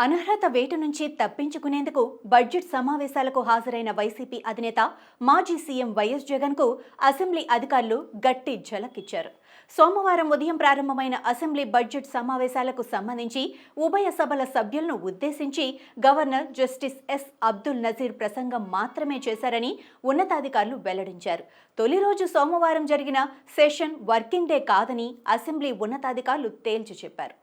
అనర్హత వేటు నుంచి తప్పించుకునేందుకు బడ్జెట్ సమావేశాలకు హాజరైన వైసీపీ అధినేత మాజీ సీఎం వైఎస్ జగన్కు అసెంబ్లీ అధికారులు గట్టి ఝలకిచ్చారు. సోమవారం ఉదయం ప్రారంభమైన అసెంబ్లీ బడ్జెట్ సమావేశాలకు సంబంధించి ఉభయ సభల సభ్యులను ఉద్దేశించి governor justice S Abdul Nazeer ప్రసంగం మాత్రమే చేశారని ఉన్నతాధికారులు వెల్లడించారు. తొలి రోజు సోమవారం జరిగిన సెషన్ వర్కింగ్ డే కాదని అసెంబ్లీ ఉన్నతాధికారులు తేల్చి చెప్పారు.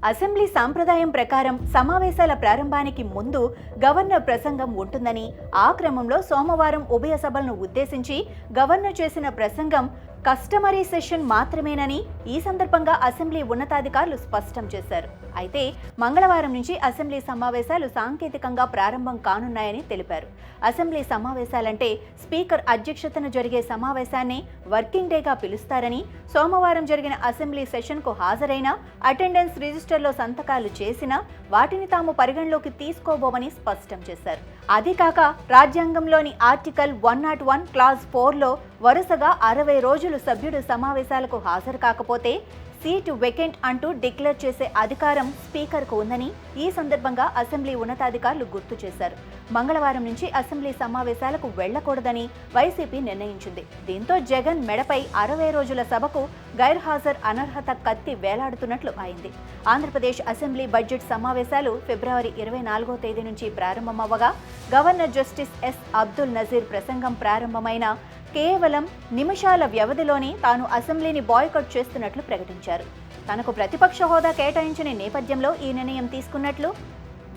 అసెంబ్లీ సాంప్రదాయం ప్రకారం సమావేశాల ప్రారంభానికి ముందు గవర్నర్ ప్రసంగం ఉంటుందని, ఆ క్రమంలో సోమవారం ఉభయ సభలను ఉద్దేశించి గవర్నర్ చేసిన ప్రసంగం కస్టమరీ సెషన్ మాత్రమేనని ఈ సందర్భంగా అసెంబ్లీ ఉన్నతాధికారులు స్పష్టం చేశారు. అయితే మంగళవారం నుంచి అసెంబ్లీ సమావేశాలు సాంకేతికంగా ప్రారంభం కానున్నాయని తెలిపారు. అసెంబ్లీ సమావేశాలంటే స్పీకర్ అధ్యక్షతన జరిగే సమావేశాన్ని వర్కింగ్ డేగా పిలుస్తారని, సోమవారం జరిగిన అసెంబ్లీ సెషన్కు హాజరైన అటెండెన్స్ రిజిస్టర్లో సంతకాలు చేసినా వాటిని తాము పరిగణలోకి తీసుకోబోమని స్పష్టం చేశారు. అది కాక రాజ్యాంగంలోని ఆర్టికల్ 101 క్లాజ్ 4లో వరుసగా 60 రోజులు సభ్యుడు సమావేశాలకు హాజరు కాకపోతే సీటు వెకెంట్ అంటూ డిక్లేర్ చేసే అధికారం స్పీకర్కు ఉందని ఈ సందర్భంగా అసెంబ్లీ ఉన్నతాధికారులు గుర్తు చేశారు. మంగళవారం నుంచి అసెంబ్లీ సమావేశాలకు వెళ్లకూడదని వైసీపీ నిర్ణయించింది. దీంతో జగన్ మెడపై 60 రోజుల సభకు గైర్హాజరు అనర్హత కత్తి వేలాడుతున్నట్లు అయింది. ఆంధ్రప్రదేశ్ అసెంబ్లీ బడ్జెట్ సమావేశాలు ఫిబ్రవరి 24వ తేదీ నుంచి ప్రారంభమవ్వగా governor justice S Abdul Nazeer ప్రసంగం ప్రారంభమైన కేవలం నిమిషాల వ్యవధిలోనే తాను అసెంబ్లీని బాయ్కాట్ చేస్తున్నట్లు ప్రకటించారు. తనకు ప్రతిపక్ష హోదా కేటాయించిన నేపథ్యంలో ఈ నిర్ణయం తీసుకున్నట్లు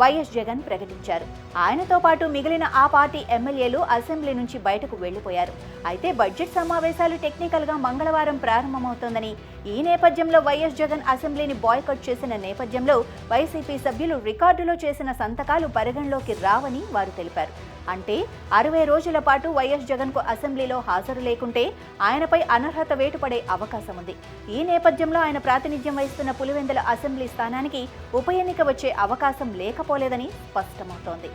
వైఎస్ జగన్ ప్రకటించారు. ఆయనతో పాటు మిగిలిన ఆ పార్టీ ఎమ్మెల్యేలు అసెంబ్లీ నుంచి బయటకు వెళ్లిపోయారు. అయితే బడ్జెట్ సమావేశాలు టెక్నికల్గా మంగళవారం ప్రారంభమవుతోందని, ఈ నేపథ్యంలో వైఎస్ జగన్ అసెంబ్లీని బాయ్కాట్ చేసిన నేపథ్యంలో వైసీపీ సభ్యులు రికార్డులో చేసిన సంతకాలు పరిగణలోకి రావని వారు తెలిపారు. అంటే 60 రోజుల పాటు వైఎస్ జగన్కు అసెంబ్లీలో హాజరు లేకుంటే ఆయనపై అనర్హత వేటు పడే అవకాశం ఉంది. ఈ నేపథ్యంలో ఆయన ప్రాతినిధ్యం వహిస్తున్న పులివెందుల అసెంబ్లీ స్థానానికి ఉప ఎన్నిక వచ్చే అవకాశం లేకపోలేదని స్పష్టమవుతోంది.